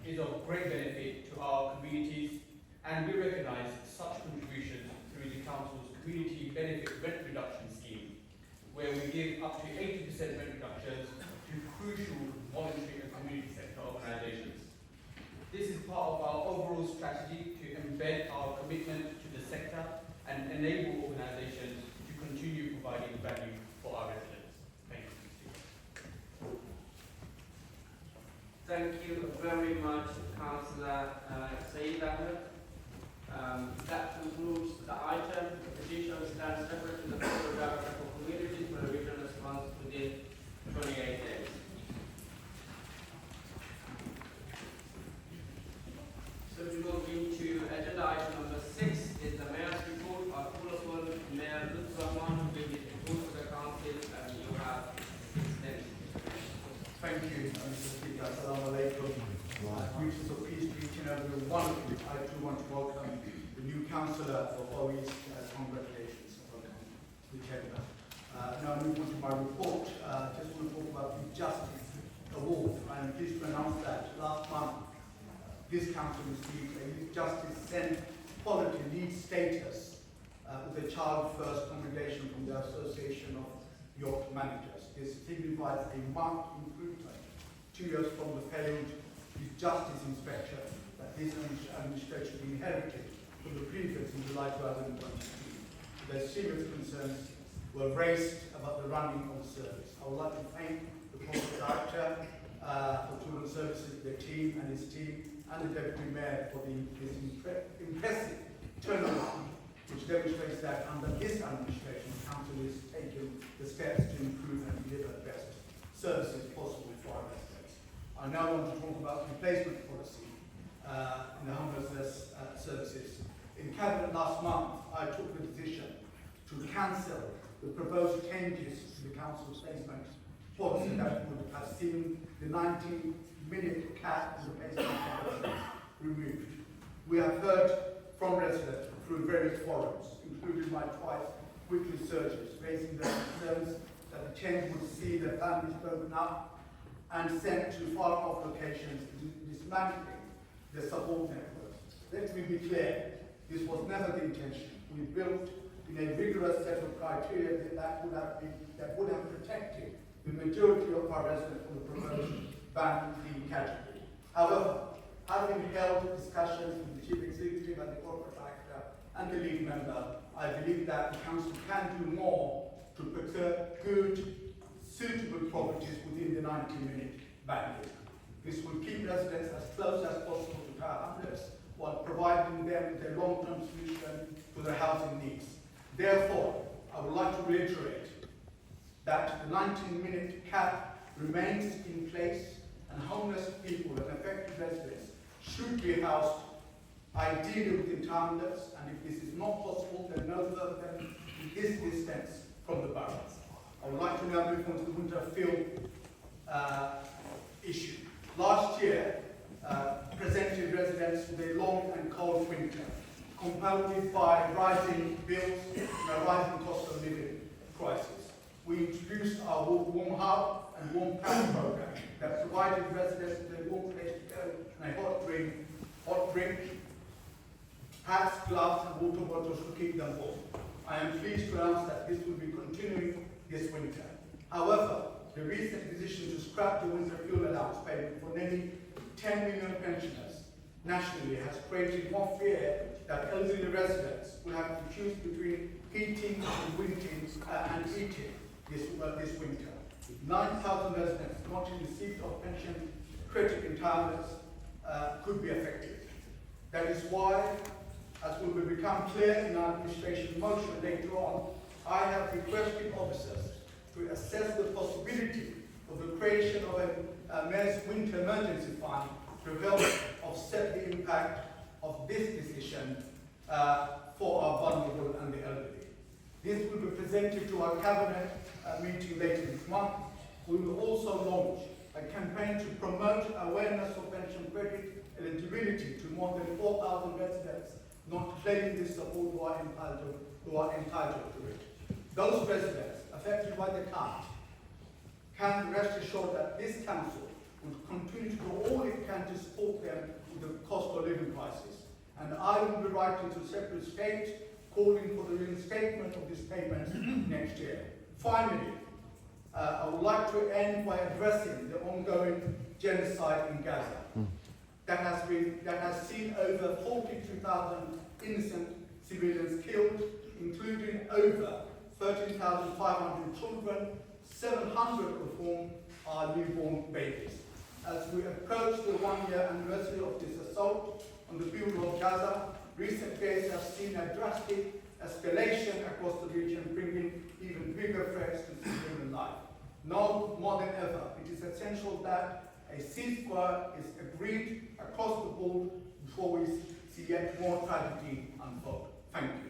is of great benefit to our communities, and we recognise such contributions through the Council's Community Benefit Rent Reduction Scheme, where we give up to 80% rent reductions to crucial voluntary and community sector organisations. This is part of our overall strategy to embed our commitment to the sector and enable organisations to continue providing value for our residents. Thank you. Thank you very much, Councillor Saeed Ahmed. That concludes the item. The petition stands separate to the Borough Director for Communities for a written response within 28 days. So we move into agenda item number 6 is the Mayor's report. Our full Mayor Lutf Rahman will give his report to the Council, and you have 6 minutes. Thank you, Mr. Speaker. Assalamu alaikum. Greetings of peace to each and every one of you. I too want to welcome the new councillor for Borough East. Congratulations. Welcome to the chamber. Now moving on to my report. Just want to talk about the Justice Award. I am pleased to announce that last month this council received a Youth Justice Cent Quality Lead status with a Child First congregation from the Association of York Managers. This signifies a marked improvement 2 years from the failed Youth Justice inspection that this administration inherited from the previous in July 2022. Their serious concerns were raised about the running of the service. I would like to thank the Corporate Director for Children's Services, the team and his team, and the Deputy Mayor for this impressive turnaround, which demonstrates that under this administration, the Council is taking the steps to improve and deliver the best services possible for our residents. I now want to talk about replacement policy in the homelessness services. In Cabinet last month, I took the decision to cancel the proposed changes to the Council's placement policy that would have seen the 19-minute cap in the placement policy removed. We have heard from residents through various forums, including my twice weekly searches, raising their concerns that the change would see their families broken up and sent to far-off locations, dismantling their support networks. Let me be clear, this was never the intention. We built in a rigorous set of criteria that would have protected the majority of our residents from the proposed banned fee category. However, having held discussions with the Chief Executive and the Corporate Director and the lead member, I believe that the Council can do more to procure good, suitable properties within the 90-minute bandwidth. This will keep residents as close as possible to our hamlets while providing them with a long-term solution to their housing needs. Therefore, I would like to reiterate that the 19-minute cap remains in place, and homeless people and affected residents should be housed ideally within hamlets, and if this is not possible, then no further than this distance from the borough. I would like to now move on to the winter field issue. Last year presented residents with a long and cold winter, compounded by rising bills and a rising cost of living crisis. We introduced our Warm Hub and Warm Pack program that provided residents with a warm place to go and a hot drink, hats, gloves, and water bottles to keep them warm. I am pleased to announce that this will be continuing this winter. However, the recent decision to scrap the winter fuel allowance payment for nearly 10 million pensioners nationally has created more fear that elderly residents will have to choose between heating and eating this winter. 9,000 residents not in receipt of pension credit retirements could be affected. That is why, as will become clear in our administration motion later on, I have requested officers to assess the possibility of the creation of a Mayor's Winter Emergency Fund to help offset the impact of this decision for our vulnerable and the elderly. This will be presented to our Cabinet meeting later this month. We will also launch a campaign to promote awareness of pension credit eligibility to more than 4,000 residents not claiming this support who are entitled to it. Those residents affected by the cut can rest assured that this Council would continue to do all it can to support them with the cost of living crisis. And I will be writing to the Secretary of State calling for the reinstatement of these payments next year. Finally, I would like to end by addressing the ongoing genocide in Gaza. That has seen over 42,000 innocent civilians killed, including over 13,500 children, 700 of whom are newborn babies. As we approach the one-year anniversary of this assault on the Borough of Gaza, recent days have seen a drastic escalation across the region, bringing even bigger threats to civilian life. Now more than ever, it is essential that a ceasefire is agreed across the board before we see yet more tragedy unfold. Thank you.